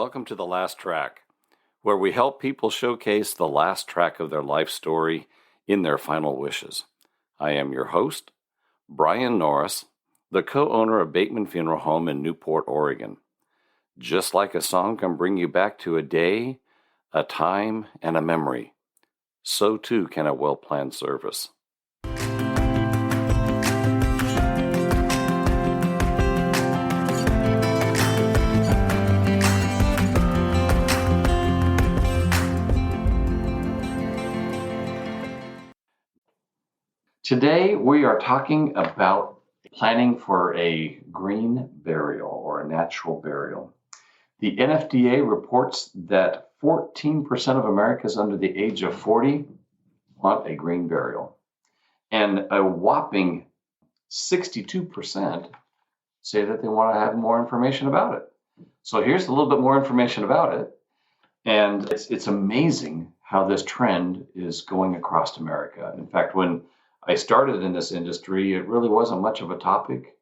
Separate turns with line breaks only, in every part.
Welcome to The Last Track, where we help people showcase the last track of their life story in their final wishes. I am your host, Brian Norris, the co-owner of Bateman Funeral Home in Newport, Oregon. Just like a song can bring you back to a day, a time, and a memory, so too can a well-planned service. Today we are talking about planning for a green burial or a natural burial. The NFDA reports that 14% of Americans under the age of 40 want a green burial, and a whopping 62% say that they want to have more information about it. So here's a little bit more information about it, and it's amazing how this trend is going across America. In fact, when I started in this industry, it really wasn't much of a topic,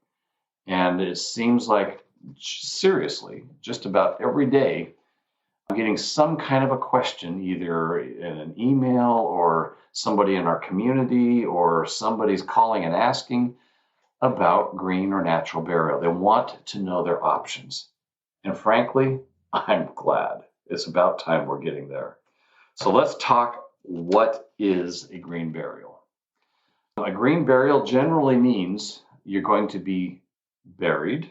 and it seems like, seriously, just about every day, I'm getting some kind of a question, either in an email or somebody in our community, or somebody's calling and asking about green or natural burial. They want to know their options. And frankly, I'm glad. It's about time we're getting there. So let's talk, what is a green burial? A green burial generally means you're going to be buried,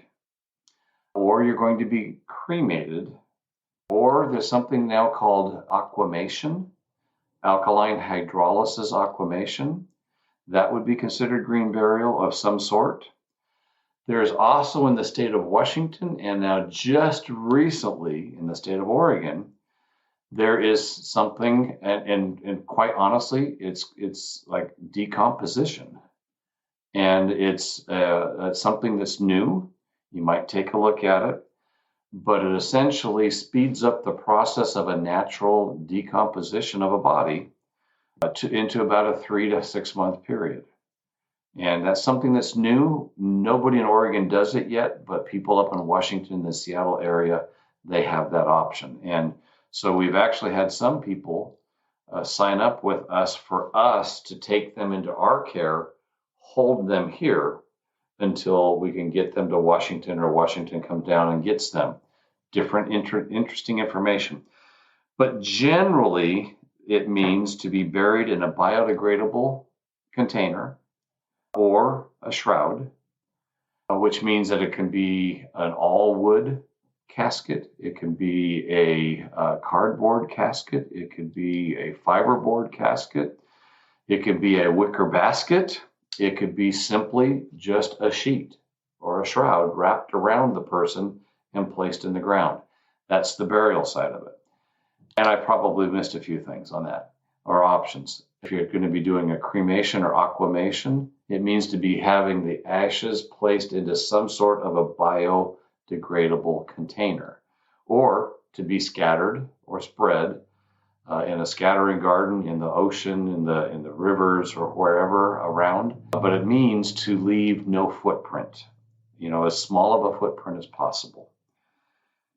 or you're going to be cremated, or there's something now called aquamation, alkaline hydrolysis aquamation. That would be considered green burial of some sort. There's also in the state of Washington, and now just recently in the state of Oregon, there is something, and quite honestly, it's like decomposition, and it's something that's new. You might take a look at it, but it essentially speeds up the process of a natural decomposition of a body into about a 3 to 6 month period. And that's something that's new. Nobody in Oregon does it yet, but people up in Washington, the Seattle area, they have that option. And so we've actually had some people sign up with us for us to take them into our care, hold them here until we can get them to Washington, or Washington comes down and gets them. Different interesting information. But generally, it means to be buried in a biodegradable container or a shroud, which means that it can be an all-wood casket, it can be a cardboard casket, it could be a fiberboard casket, it could be a wicker basket, it could be simply just a sheet or a shroud wrapped around the person and placed in the ground. That's the burial side of it. And I probably missed a few things on that, or options. If you're going to be doing a cremation or aquamation, it means to be having the ashes placed into some sort of a biodegradable container, or to be scattered or spread in a scattering garden, in the ocean, in the rivers, or wherever around. But it means to leave no footprint, as small of a footprint as possible.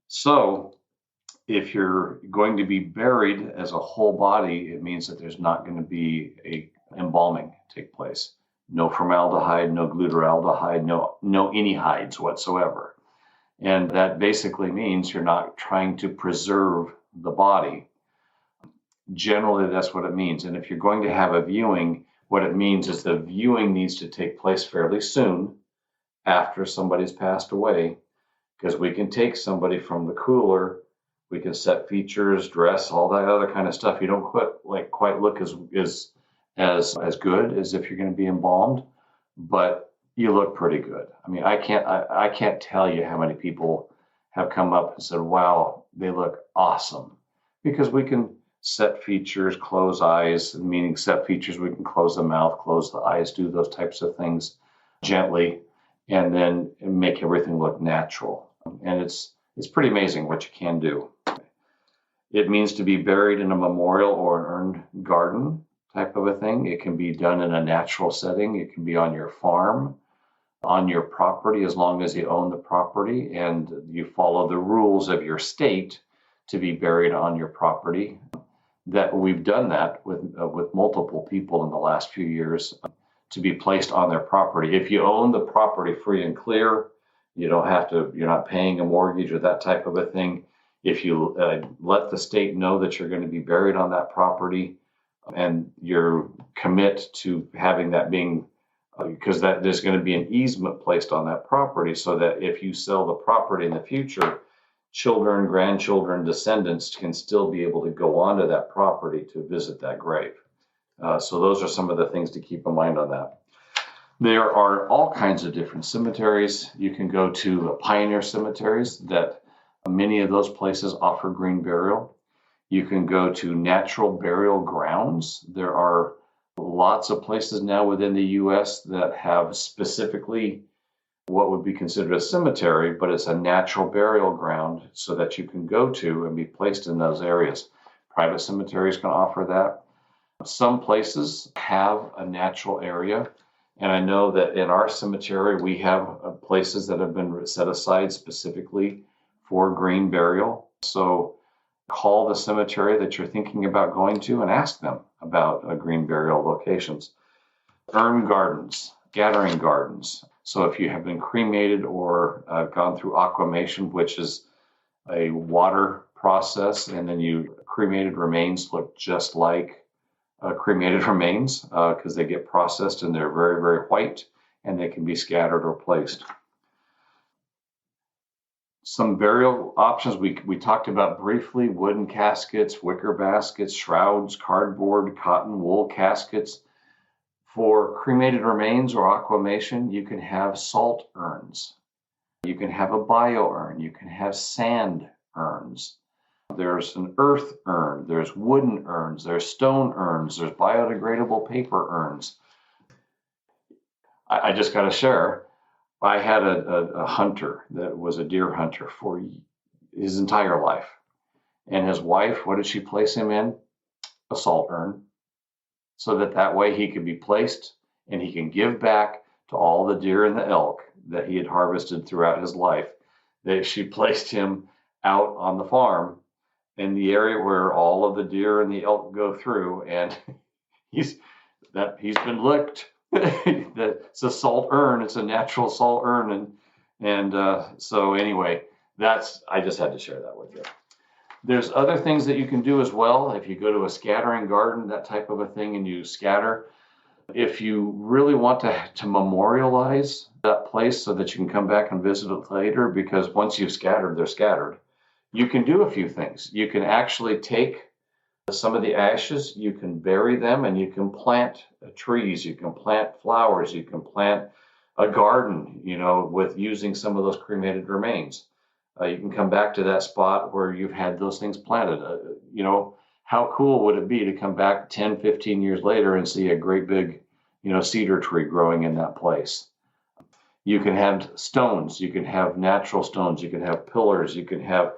So if you're going to be buried as a whole body, it means that there's not going to be a embalming take place. No formaldehyde, no glutaraldehyde, no any hides whatsoever. And that basically means you're not trying to preserve the body. Generally, that's what it means. And if you're going to have a viewing, what it means is the viewing needs to take place fairly soon after somebody's passed away, because we can take somebody from the cooler, we can set features, dress, all that other kind of stuff. You don't quite look as good as if you're going to be embalmed, but you look pretty good. I mean, I can't tell you how many people have come up and said, wow, they look awesome. Because we can set features, close eyes, meaning set features, we can close the mouth, close the eyes, do those types of things gently, and then make everything look natural. And it's pretty amazing what you can do. It means to be buried in a memorial or an urn garden type of a thing. It can be done in a natural setting. It can be on your farm, on your property, as long as you own the property and you follow the rules of your state to be buried on your property. That we've done that with multiple people in the last few years to be placed on their property. If you own the property free and clear, you're not paying a mortgage or that type of a thing. If you let the state know that you're going to be buried on that property and you commit to having that being, because that there's going to be an easement placed on that property so that if you sell the property in the future, children, grandchildren, descendants can still be able to go onto that property to visit that grave. So those are some of the things to keep in mind on that. There are all kinds of different cemeteries. You can go to pioneer cemeteries that many of those places offer green burial. You can go to natural burial grounds. There are lots of places now within the U.S. that have specifically what would be considered a cemetery, but it's a natural burial ground so that you can go to and be placed in those areas. Private cemeteries can offer that. Some places have a natural area, and I know that in our cemetery we have places that have been set aside specifically for green burial. So call the cemetery that you're thinking about going to and ask them about green burial locations. Urn gardens, scattering gardens. So if you have been cremated or gone through aquamation, which is a water process, and then cremated remains look just like cremated remains because they get processed and they're very, very white and they can be scattered or placed. Some burial options we talked about briefly: wooden caskets, wicker baskets, shrouds, cardboard, cotton, wool caskets. For cremated remains or aquamation, you can have salt urns. You can have a bio urn. You can have sand urns. There's an earth urn. There's wooden urns. There's stone urns. There's biodegradable paper urns. I just got to share. I had a hunter that was a deer hunter for his entire life. And his wife, what did she place him in? A salt urn. So that way he could be placed and he can give back to all the deer and the elk that he had harvested throughout his life. That she placed him out on the farm in the area where all of the deer and the elk go through, and he's been licked. It's a salt urn. It's a natural salt urn, and so anyway, I just had to share that with you. There's other things that you can do as well. If you go to a scattering garden, that type of a thing, and you scatter, if you really want to memorialize that place so that you can come back and visit it later, because once you've scattered, they're scattered, you can do a few things. You can actually take some of the ashes, you can bury them, and you can plant trees, you can plant flowers, you can plant a garden, with using some of those cremated remains. You can come back to that spot where you've had those things planted. How cool would it be to come back 10, 15 years later and see a great big, cedar tree growing in that place? You can have stones. You can have natural stones. You can have pillars. You can have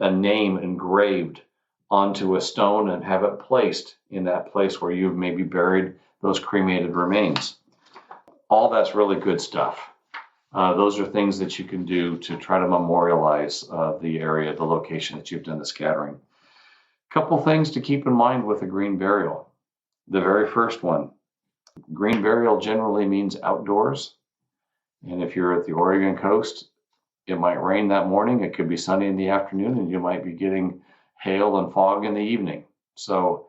a name engraved onto a stone and have it placed in that place where you've maybe buried those cremated remains. All that's really good stuff. Those are things that you can do to try to memorialize the area, the location that you've done the scattering. Couple things to keep in mind with a green burial. The very first one, green burial generally means outdoors. And if you're at the Oregon coast, it might rain that morning. It could be sunny in the afternoon, and you might be getting hail and fog in the evening. So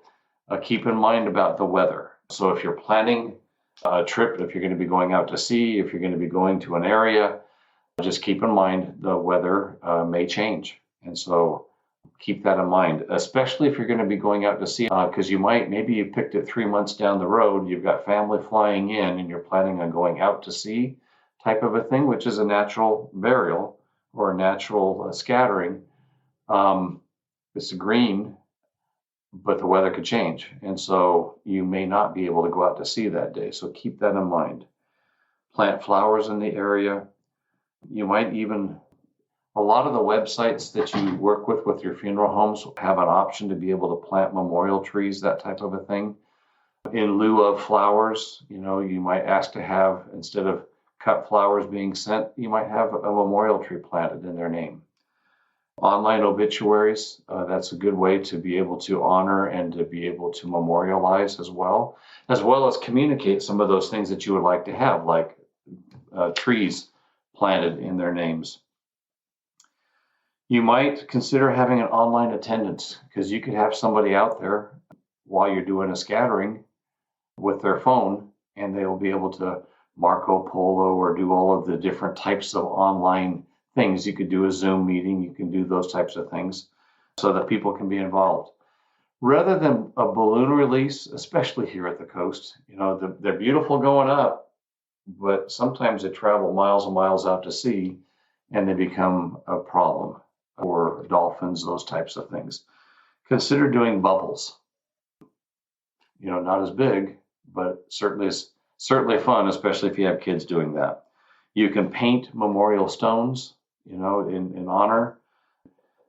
keep in mind about the weather. So if you're planning a trip, if you're going to be going out to sea, if you're going to be going to an area, just keep in mind the weather may change. And so keep that in mind, especially if you're going to be going out to sea, because maybe you picked it 3 months down the road, you've got family flying in and you're planning on going out to sea type of a thing, which is a natural burial or a natural scattering. It's green, but the weather could change. And so you may not be able to go out to sea that day. So keep that in mind. Plant flowers in the area. You might even, a lot of the websites that you work with your funeral homes have an option to be able to plant memorial trees, that type of a thing. In lieu of flowers, you might ask to have, instead of cut flowers being sent, you might have a memorial tree planted in their name. Online obituaries, that's a good way to be able to honor and to be able to memorialize as well as communicate some of those things that you would like to have, like trees planted in their names. You might consider having an online attendance, because you could have somebody out there while you're doing a scattering with their phone, and they will be able to Marco Polo or do all of the different types of online things. You could do a Zoom meeting, you can do those types of things so that people can be involved. Rather than a balloon release, especially here at the coast, they're beautiful going up, but sometimes they travel miles and miles out to sea and they become a problem for dolphins, those types of things. Consider doing bubbles. Not as big, but certainly fun, especially if you have kids doing that. You can paint memorial stones, in honor.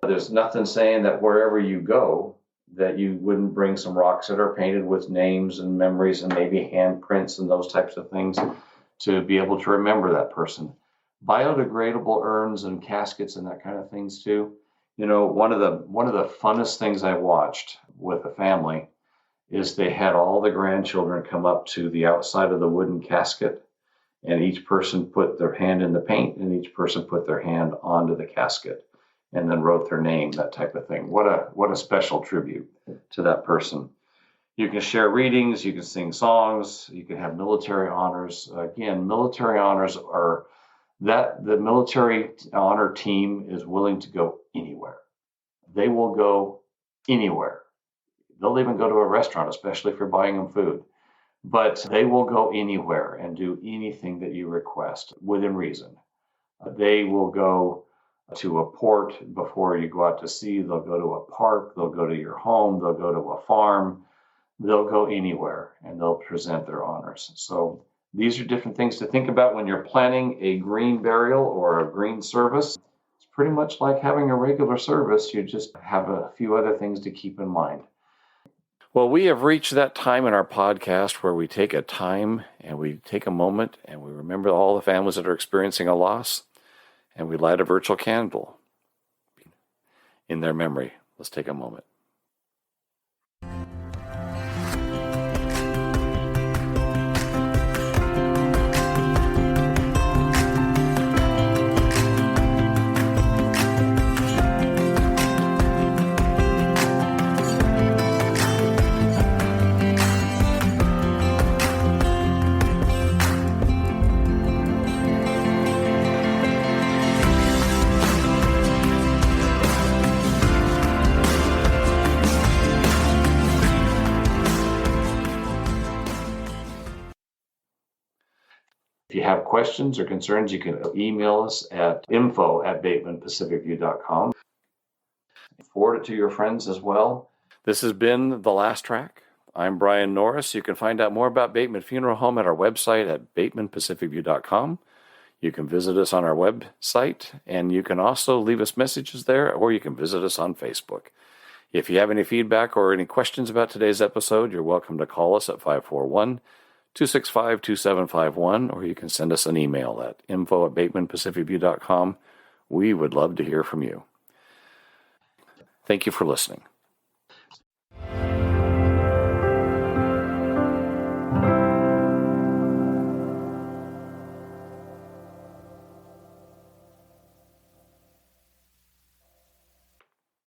There's nothing saying that wherever you go, that you wouldn't bring some rocks that are painted with names and memories and maybe handprints and those types of things to be able to remember that person. Biodegradable urns and caskets and that kind of things too. One of the funnest things I watched with a family is they had all the grandchildren come up to the outside of the wooden casket, and each person put their hand in the paint and each person put their hand onto the casket and then wrote their name, that type of thing. What a special tribute to that person. You can share readings, you can sing songs, you can have military honors. Again, military honors are that the military honor team is willing to go anywhere. They will go anywhere. They'll even go to a restaurant, especially if you're buying them food. But they will go anywhere and do anything that you request within reason. They will go to a port before you go out to sea. They'll go to a park. They'll go to your home. They'll go to a farm. They'll go anywhere and they'll present their honors. So these are different things to think about when you're planning a green burial or a green service. It's pretty much like having a regular service. You just have a few other things to keep in mind. Well, we have reached that time in our podcast where we take a time and we take a moment and we remember all the families that are experiencing a loss, and we light a virtual candle in their memory. Let's take a moment. If you have questions or concerns, you can email us at info@batemanpacificview.com. Forward it to your friends as well. This has been The Last Track. I'm Brian Norris. You can find out more about Bateman Funeral Home at our website at batemanpacificview.com. You can visit us on our website, and you can also leave us messages there, or you can visit us on Facebook. If you have any feedback or any questions about today's episode, you're welcome to call us at 541-265-2751, or you can send us an email at info@batemanpacificview.com. We would love to hear from you. Thank you for listening.